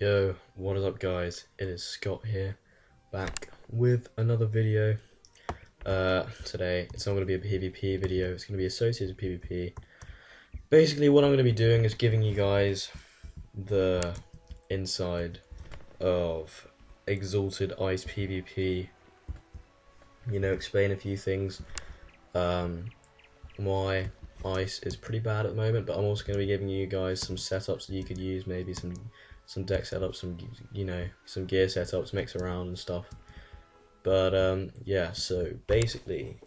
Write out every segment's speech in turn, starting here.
Yo, what is up guys? It is Scott here, back with another video. Today it's not going to be a PvP video, it's going to be associated PvP. Basically what I'm going to be doing is giving you guys the inside of Exalted Ice PvP. Explain a few things. Why Ice is pretty bad at the moment, but I'm also going to be giving you guys some setups that you could use, maybe some deck setups, some gear setups, mix around and stuff. But yeah, so basically,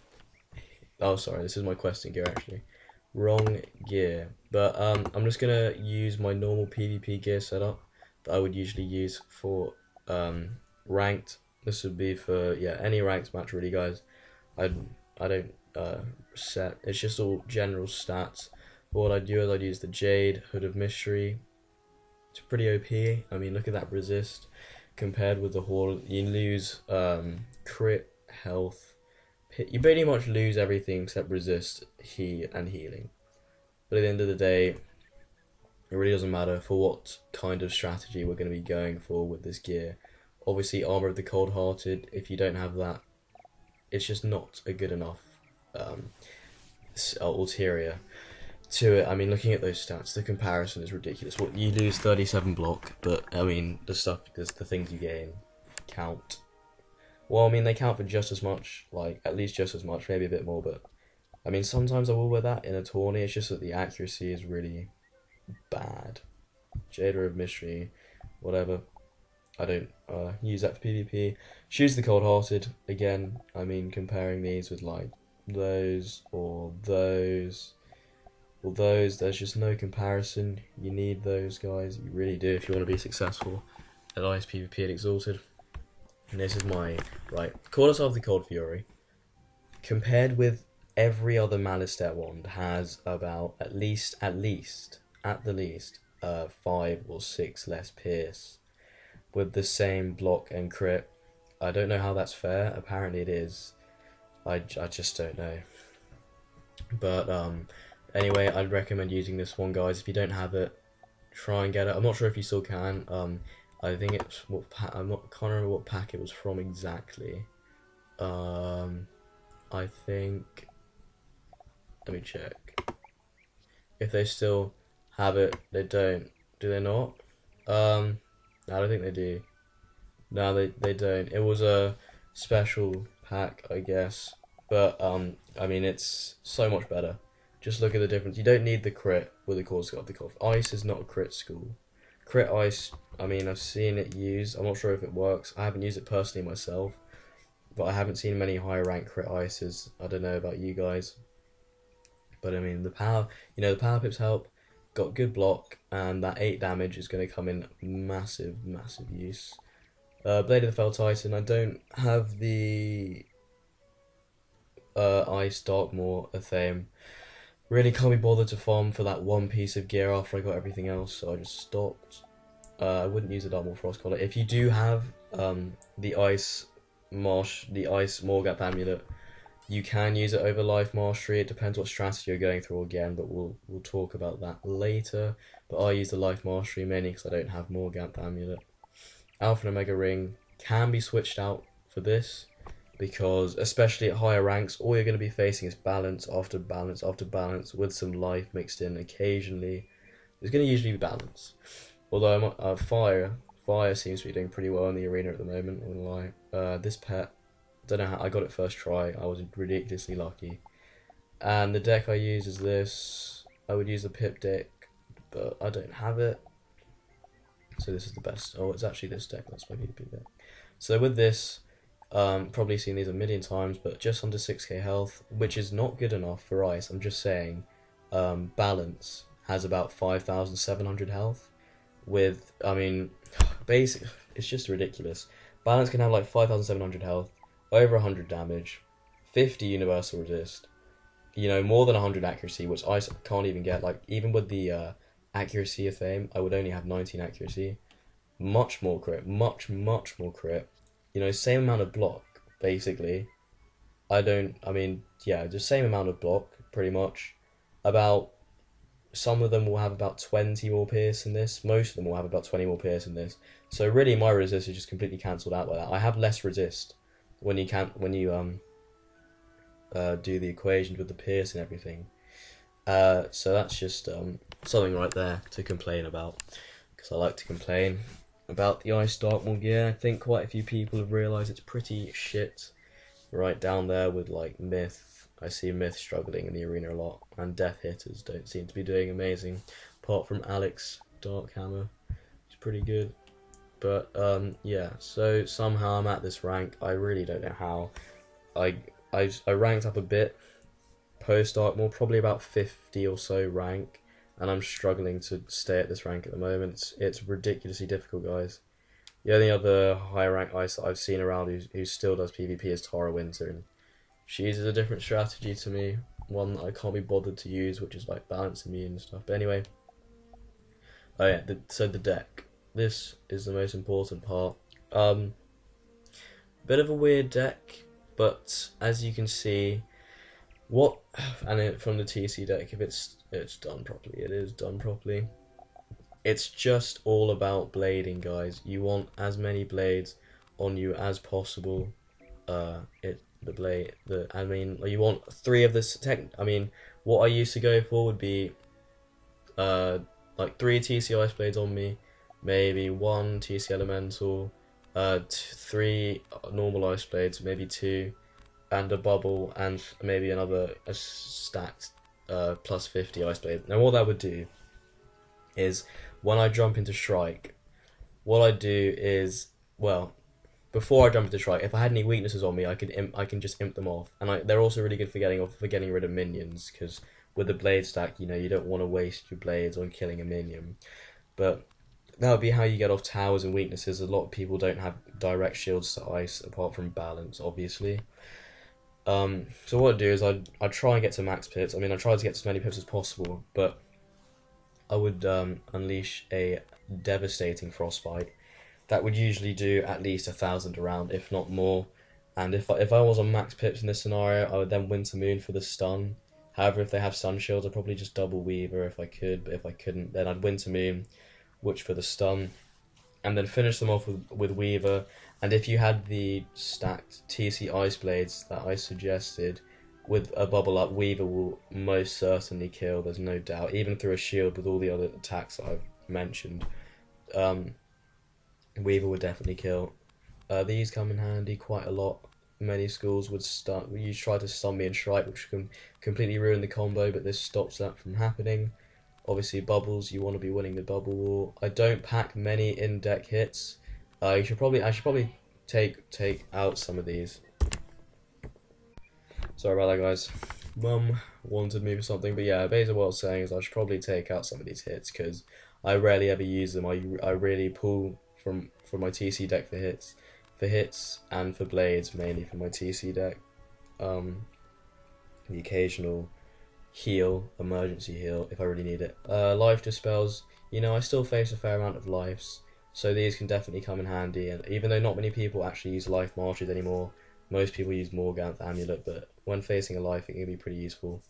oh sorry, this is my questing gear actually, wrong gear. But I'm just gonna use my normal PvP gear setup that I would usually use for ranked. This would be for any ranked match really, guys. I don't set, it's just all general stats. But what I do is I'd use the Jade, Hood of Mystery. It's pretty OP. I mean, look at that resist compared with the Horde. You lose crit, health. You pretty much lose everything except resist, and healing. But at the end of the day, it really doesn't matter for what kind of strategy we're going to be going for with this gear. Obviously, Armor of the Cold-Hearted, if you don't have that, it's just not a good enough ulterior to it. I mean, looking at those stats, the comparison is ridiculous. What you lose 37 block, but I mean the things you gain count. Well, I mean they count for just as much, like at least just as much, maybe a bit more. But I mean sometimes I will wear that in a tourney. It's just that the accuracy is really bad. Jada of Mystery, whatever. I don't use that for PvP. Choose the Cold-Hearted again. I mean comparing these with like those or those. Well, there's just no comparison. You need those guys, you really do, if you want to be successful at Ice PvP at Exalted. And this is my, Quarter of the Cold Fury, compared with every other Malice wand, has about at the least, 5 or 6 less pierce, with the same block and crit. I don't know how that's fair, apparently it is. I just don't know. But, anyway, I'd recommend using this one, guys. If you don't have it, try and get it. I'm not sure if you still can. I think it's can't remember what pack it was from exactly. I think. Let me check. If they still have it, they don't. Do they not? I don't think they do. No, they don't. It was a special pack, I guess. But I mean, it's so much better. Just look at the difference. You don't need the crit with the core Scot. Ice is not a crit school. Crit Ice, I mean, I've seen it used. I'm not sure if it works. I haven't used it personally myself, but I haven't seen many high rank crit Ices. I don't know about you guys, but I mean the power. The power pips help. Got good block, and that 8 damage is going to come in massive use. Blade of the Fell Titan. I don't have the Ice Darkmoor Athame. Really can't be bothered to farm for that one piece of gear after I got everything else, so I just stopped. I wouldn't use the Darkmoor Frost Collar. If you do have the Ice Morgap Amulet, you can use it over Life Mastery. It depends what strategy you're going through again, but we'll talk about that later. But I use the Life Mastery mainly because I don't have Morgap Amulet. Alpha and Omega Ring can be switched out for this, because especially at higher ranks, all you're going to be facing is balance after balance after balance with some life mixed in occasionally. There's going to usually be balance. Although fire seems to be doing pretty well in the arena at the moment. I won't lie. This pet, don't know how I got it first try. I was ridiculously lucky. And the deck I use is this. I would use the Pip deck, but I don't have it. So this is the best. Oh, it's actually this deck. That's my PvP deck. So with this. Probably seen these a million times, but just under 6k health, which is not good enough for Ice. I'm just saying, Balance has about 5,700 health. With, I mean, basic, it's just ridiculous. Balance can have like 5,700 health, over 100 damage, 50 universal resist, more than 100 accuracy, which Ice can't even get. Like, even with the accuracy of Fame, I would only have 19 accuracy. Much more crit, much more crit. Same amount of block, basically. The same amount of block, pretty much. About some of them will have about 20 more pierce than this. Most of them will have about 20 more pierce than this. So really, my resist is just completely cancelled out by that. I have less resist when you do the equations with the pierce and everything. So that's just something right there to complain about, because I like to complain about the Ice Darkmaul gear. I think quite a few people have realised it's pretty shit. Right down there with like Myth. I see Myth struggling in the arena a lot, and Death Hitters don't seem to be doing amazing, apart from Alex Darkhammer. He's pretty good. But yeah, so somehow I'm at this rank. I really don't know how. I ranked up a bit post Darkmaul, probably about 50 or so rank, and I'm struggling to stay at this rank at the moment. It's ridiculously difficult, guys. The only other high rank Ice that I've seen around who still does PvP is Tara Winter, and she uses a different strategy to me, one that I can't be bothered to use, which is like balancing me and stuff. But anyway, oh yeah, so the deck. This is the most important part. Bit of a weird deck, but as you can see, from the TC deck, if it's done properly, it is done properly. It's just all about blading, guys. You want as many blades on you as possible. You want 3 of this what I used to go for would be like 3 TC Ice blades on me, maybe 1 TC Elemental, 3 normal Ice blades, maybe 2, and a bubble, and maybe a stacked plus 50 Ice blade. Now what that would do is, when I jump into Strike, what I do is, well, before I jump into Strike, if I had any weaknesses on me, I can just imp them off, and they're also really good for getting rid of minions, because with the blade stack, you don't want to waste your blades on killing a minion. But that would be how you get off towers and weaknesses. A lot of people don't have direct shields to Ice, apart from balance, obviously. So what I do is I try and get to max pips. I try to get as many pips as possible, but I would unleash a devastating frostbite. That would usually do at least 1,000 a round, if not more. And if I was on max pips in this scenario, I would then Winter Moon for the stun. However, if they have Sun Shields, I'd probably just double Weaver if I could, but if I couldn't, then I'd Winter Moon, Witch for the stun, and then finish them off with Weaver. And if you had the stacked TC Ice Blades that I suggested, with a bubble up, Weaver will most certainly kill, there's no doubt, even through a shield with all the other attacks that I've mentioned. Weaver would definitely kill. These come in handy quite a lot. Many schools would try to stun me and Strike, which can completely ruin the combo, but this stops that from happening. Obviously bubbles, you want to be winning the bubble war. I don't pack many in-deck hits. I should probably take out some of these. Sorry about that, guys. Mum wanted me for something, but yeah, basically what I was saying is I should probably take out some of these hits, because I rarely ever use them. I really pull from my TC deck for hits, and for blades, mainly from my TC deck. The occasional heal, emergency heal, if I really need it. Life dispels, I still face a fair amount of lives, so these can definitely come in handy, and even though not many people actually use life marches anymore, most people use Morganth Amulet, but when facing a life, it can be pretty useful.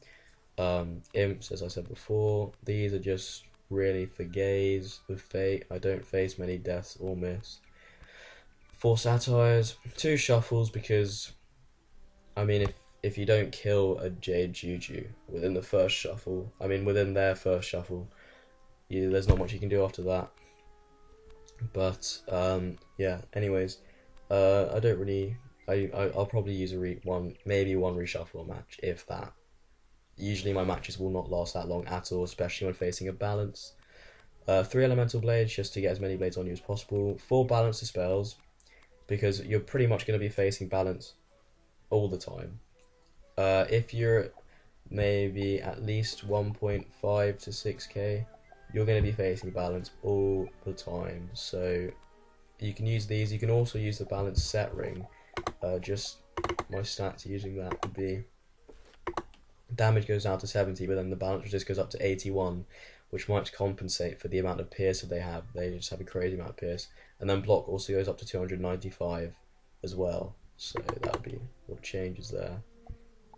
Imps, as I said before, these are just really for gaze with fate. I don't face many deaths or miss. 4 satires, 2 shuffles, because if you don't kill a Jade Juju within the first shuffle, within their first shuffle, there's not much you can do after that. But yeah, anyways, I don't really. I'll probably use maybe one reshuffle match, if that. Usually my matches will not last that long at all, especially when facing a balance. 3 elemental blades, just to get as many blades on you as possible. 4 balance spells, because you're pretty much going to be facing balance all the time. If you're maybe at least 1.5 to 6k, you're going to be facing balance all the time. So you can use these. You can also use the balance set ring. Just my stats using that would be damage goes down to 70, but then the balance just goes up to 81, which might compensate for the amount of pierce that they have. They just have a crazy amount of pierce, and then block also goes up to 295 as well. So that would be what changes there.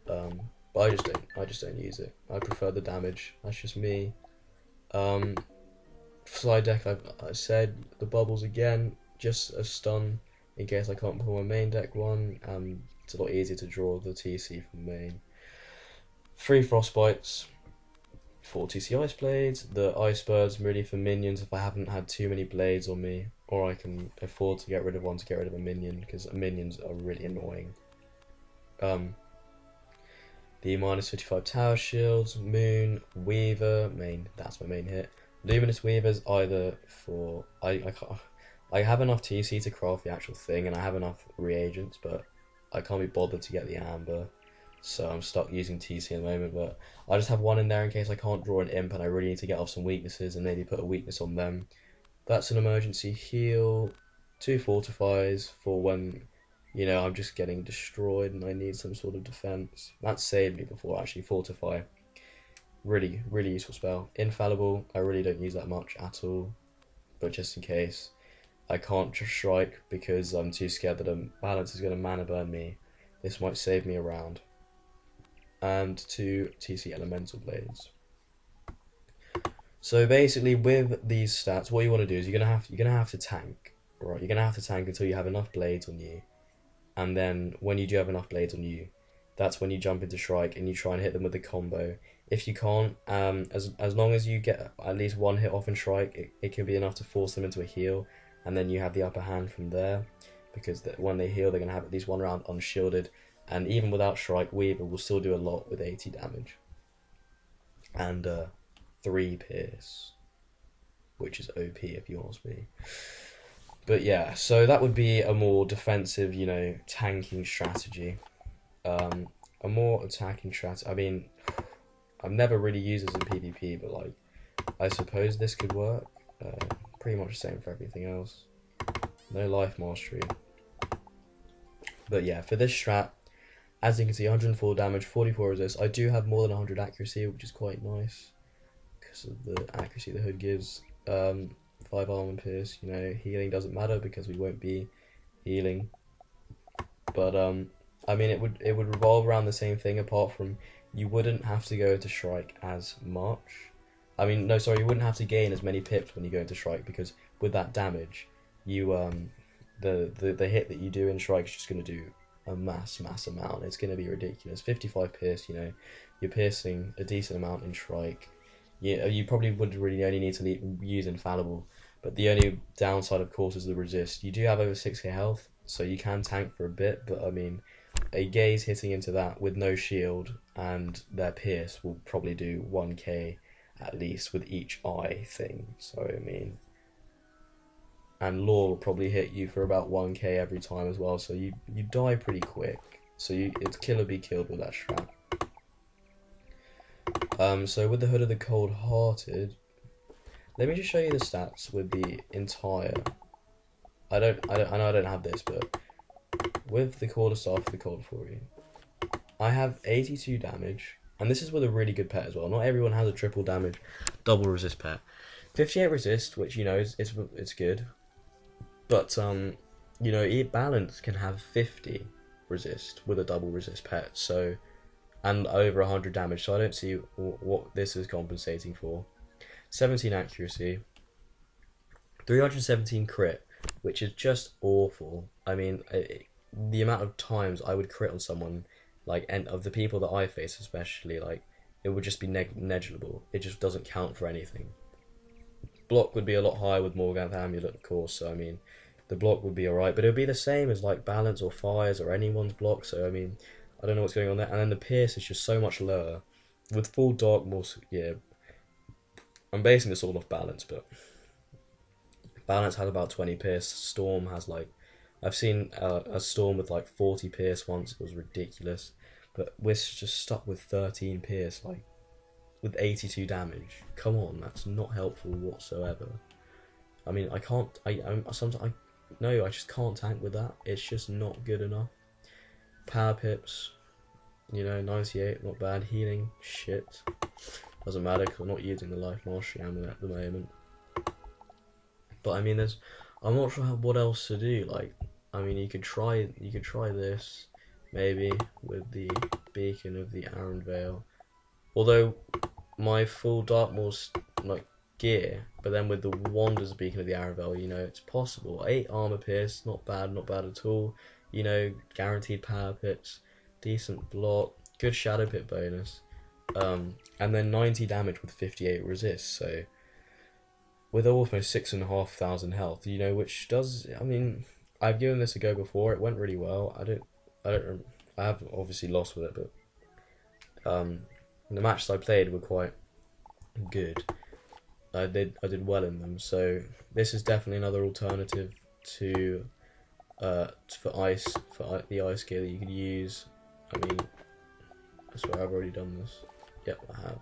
But I just don't use it. I prefer the damage. That's just me. Slide deck, I said the bubbles again, just a stun in case I can't pull my main deck one, and it's a lot easier to draw the TC from main. 3 Frostbites, 4 TC Ice Blades, the Ice Bird's really for minions if I haven't had too many blades on me, or I can afford to get rid of one to get rid of a minion, because minions are really annoying. The -55 Tower Shields, Moon, Weaver, main, that's my main hit. Luminous Weaver's either for, I have enough TC to craft the actual thing, and I have enough reagents, but I can't be bothered to get the Amber, so I'm stuck using TC at the moment, but I just have one in there in case I can't draw an imp and I really need to get off some weaknesses and maybe put a weakness on them. That's an emergency heal, 2 Fortifies for when, you know, I'm just getting destroyed and I need some sort of defense. That saved me before, actually. Fortify. Really, really useful spell. Infallible, I really don't use that much at all, but just in case. I can't just strike because I'm too scared that a balance is going to mana burn me. This might save me a round. And 2 TC Elemental Blades. So basically, with these stats, what you want to do is you're gonna have to tank, right? You're gonna have to tank until you have enough blades on you, and then when you do have enough blades on you, that's when you jump into strike and you try and hit them with the combo. If you can't, as long as you get at least 1 hit off in strike, it can be enough to force them into a heal, and then you have the upper hand from there, because when they heal, they're gonna have at least 1 round unshielded, and even without strike, Weaver will still do a lot with 80 damage, and 3 Pierce, which is OP if you ask me. But yeah, so that would be a more defensive, you know, tanking strategy. A more attacking strategy, I mean, I've never really used this in PvP, but like, I suppose this could work. Pretty much the same for everything else. No life mastery. But yeah, for this strat, as you can see, 104 damage, 44 resist. I do have more than 100 accuracy, which is quite nice, because of the accuracy the hood gives. 5 armor and pierce, you know, healing doesn't matter because we won't be healing. But I mean, it would revolve around the same thing, apart from you wouldn't have to go into strike as much. I mean, no, sorry, you wouldn't have to gain as many pips when you go into strike, because with that damage, you the hit that you do in strike is just going to do a mass amount. It's going to be ridiculous. 55 pierce, you know, you're piercing a decent amount in strike. You probably would really only need to use infallible, but the only downside, of course, is the resist. You do have over 6k health, so you can tank for a bit, but I mean, a gaze hitting into that with no shield and their pierce will probably do 1k at least with each eye thing. So I mean, and law will probably hit you for about 1k every time as well, so you die pretty quick. So it's kill or be killed with that strat. So with the Hood of the Cold-Hearted, let me just show you the stats with the entire. I know I don't have this, but with the Quarterstaff of the Cold Fury, I have 82 damage, and this is with a really good pet as well. Not everyone has a triple damage, double resist pet. 58 resist, which, you know, it's good, but you know, balance can have 50 resist with a double resist pet, so, and over 100 damage. So I don't see what this is compensating for. 17 accuracy, 317 crit, which is just awful. I mean, the amount of times I would crit on someone, like, and of the people that I face especially, like, it would just be negligible. It just doesn't count for anything. Block would be a lot higher with Morganth Amulet, of course, so I mean, the block would be alright, but it would be the same as like balance or fires or anyone's block, so I mean, I don't know what's going on there. And then the pierce is just so much lower. With full Darkmoor, yeah, I'm basing this all off balance, but balance has about 20 pierce, Storm has like, I've seen a Storm with like 40 pierce once, it was ridiculous, but we're just stuck with 13 pierce, like, with 82 damage. Come on, that's not helpful whatsoever. I mean, I can't, no, I just can't tank with that. It's just not good enough. Power pips, you know, 98, not bad. Healing, shit. Doesn't matter because I'm not using the life mastery amulet at the moment. But I mean, I'm not sure what else to do. Like, I mean, you could try this, maybe, with the Beacon of the Aran Vale. Although my full Darkmoor's, like, gear, but then with the Wonders Beacon of the Aravel, you know, it's possible. 8 armor pierce, not bad at all. You know, guaranteed power pips, decent block, good shadow pit bonus, and then 90 damage with 58 resist. So with almost 6,500 health, you know, which does. I mean, I've given this a go before. It went really well. I have obviously lost with it, but the matches I played were quite good. I did well in them. So this is definitely another alternative to for ice, for the ice gear that you could use. I mean, I swear I've already done this. Yep, I have.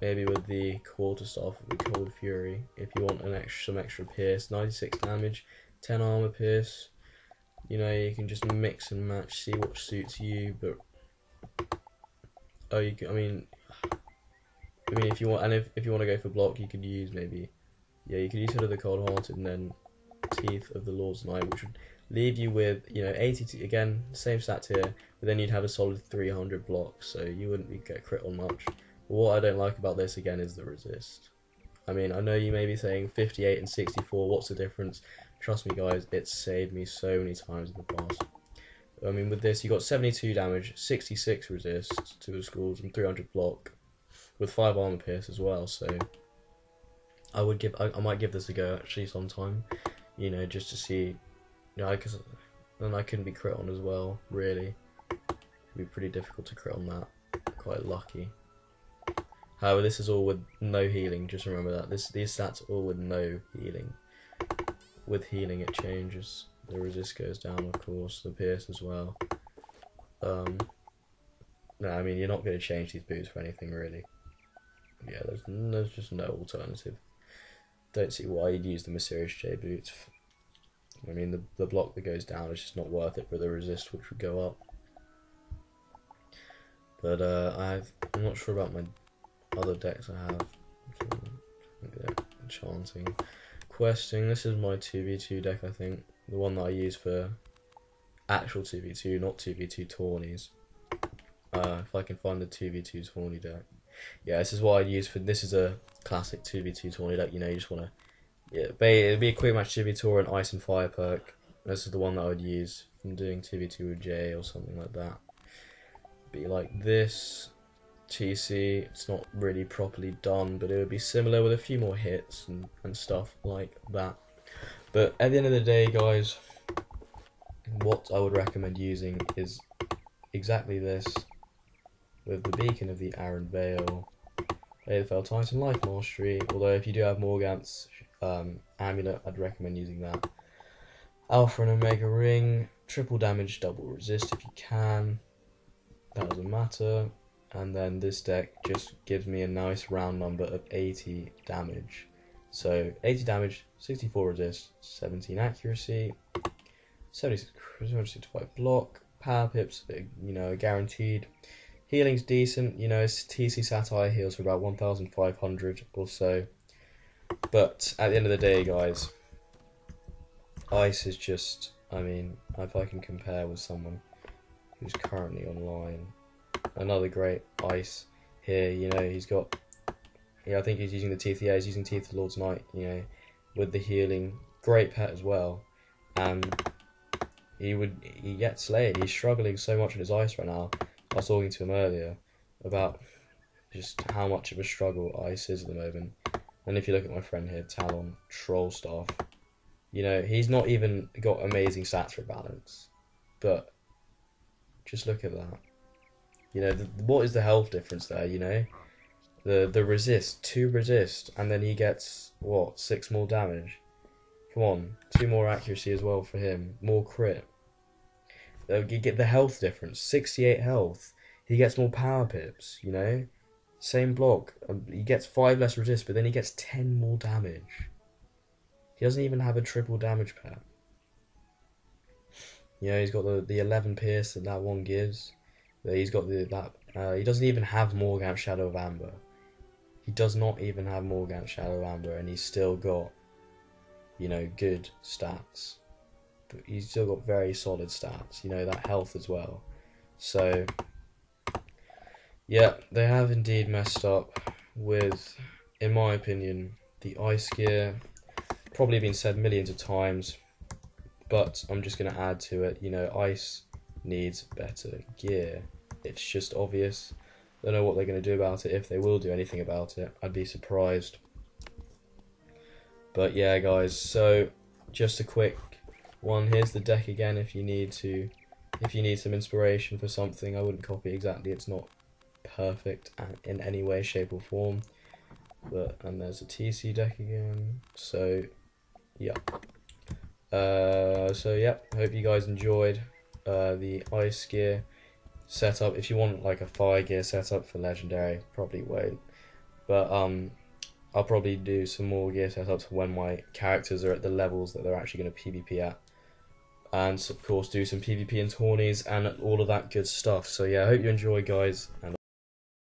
Maybe with the quarterstaff of the Cold Fury, if you want some extra pierce, 96 damage, 10 armor pierce. You know, you can just mix and match, see what suits you. But I mean, if you want, and if you want to go for block, you could use maybe, yeah, you could use Hood of the Cold Hearted and then Teeth of the Lord's Knight, which would leave you with, you know, 80 again, same stats here, but then you'd have a solid 300 blocks, so you wouldn't get crit on much. But what I don't like about this again is the resist. I mean, I know you may be saying 58 and 64, what's the difference? Trust me guys, it's saved me so many times in the past. I mean, with this you got 72 damage, 66 resist to the schools, and 300 block, with 5 armor pierce as well. So I might give this a go actually sometime, you know, just to see, you know, because then I couldn't be crit on as well. Really, it'd be pretty difficult to crit on that. Quite lucky. However, this is all with no healing. Just remember that these stats are all with no healing. With healing, it changes. The resist goes down, of course. The pierce as well. No, I mean, you're not going to change these boots for anything really. Yeah, there's just no alternative. Don't see why you'd use the Mysterious J boots. I mean, the block that goes down is just not worth it for the resist, which would go up. But I'm not sure about my other decks I have. Enchanting, questing. This is my 2v2 deck, I think. The one that I use for actual 2v2, not 2v2 tourneys. If I can find the 2v2 tourney deck. Yeah, this is what I'd use for. This is a classic 2v2 tourney deck. You know, you just want to. Yeah, it'd be a quick match 2v2 or an ice and fire perk. This is the one that I would use from doing 2v2 with J or something like that. Be like this. TC, it's not really properly done, but it would be similar with a few more hits and stuff like that. But at the end of the day, guys, what I would recommend using is exactly this, with the Beacon of the Aran Vale, AFL Titan Life Mastery. Although if you do have Morgant's Amulet, I'd recommend using that. Alpha and Omega Ring, triple damage, double resist if you can. That doesn't matter. And then this deck just gives me a nice round number of 80 damage. So 80 damage, 64 resist, 17 accuracy, 765 block, power pips, you know, guaranteed. Healing's decent, you know, TC Satire heals for about 1,500 or so. But at the end of the day, guys, Ice is just, I mean, if I can compare with someone who's currently online, another great Ice here, you know, he's got, yeah, I think he's using the Teeth, yeah, he's using Teeth of the Lord's Knight, you know, with the healing, great pet as well, and he gets slayed. He's struggling so much with his Ice right now. I was talking to him earlier about just how much of a struggle Ice is at the moment. And if you look at my friend here, Talon, Trollstaff, you know, he's not even got amazing stats for balance, but just look at that. You know, what is the health difference there, you know? The resist, 2 resist, and then he gets, what, 6 more damage? Come on, 2 more accuracy as well for him, more crit. You get the health difference, 68 health. He gets more power pips, you know? Same block, he gets 5 less resist, but then he gets 10 more damage. He doesn't even have a triple damage pet. You know, he's got the 11 pierce that one gives. He's got he doesn't even have Morgant Shadow of Amber. He does not even have Morgant Shadow of Amber, and he's still got, you know, good stats. But he's still got very solid stats, you know, that health as well. So, yeah, they have indeed messed up with in my opinion, the ice gear, probably been said millions of times, but I'm just going to add to it, you know, ice needs better gear. It's just obvious. Don't know what they're going to do about it, if they will do anything about it. I'd be surprised. But yeah, guys, so just a quick one. Here's the deck again if you need some inspiration for something. I wouldn't copy it exactly, it's not perfect in any way, shape or form. And there's a TC deck again. So yeah. Hope you guys enjoyed the ice gear setup. If you want like a fire gear setup for legendary, probably won't. But I'll probably do some more gear setups when my characters are at the levels that they're actually going to PvP at. And of course do some PvP and tourneys and all of that good stuff. So yeah, I hope you enjoy, guys, and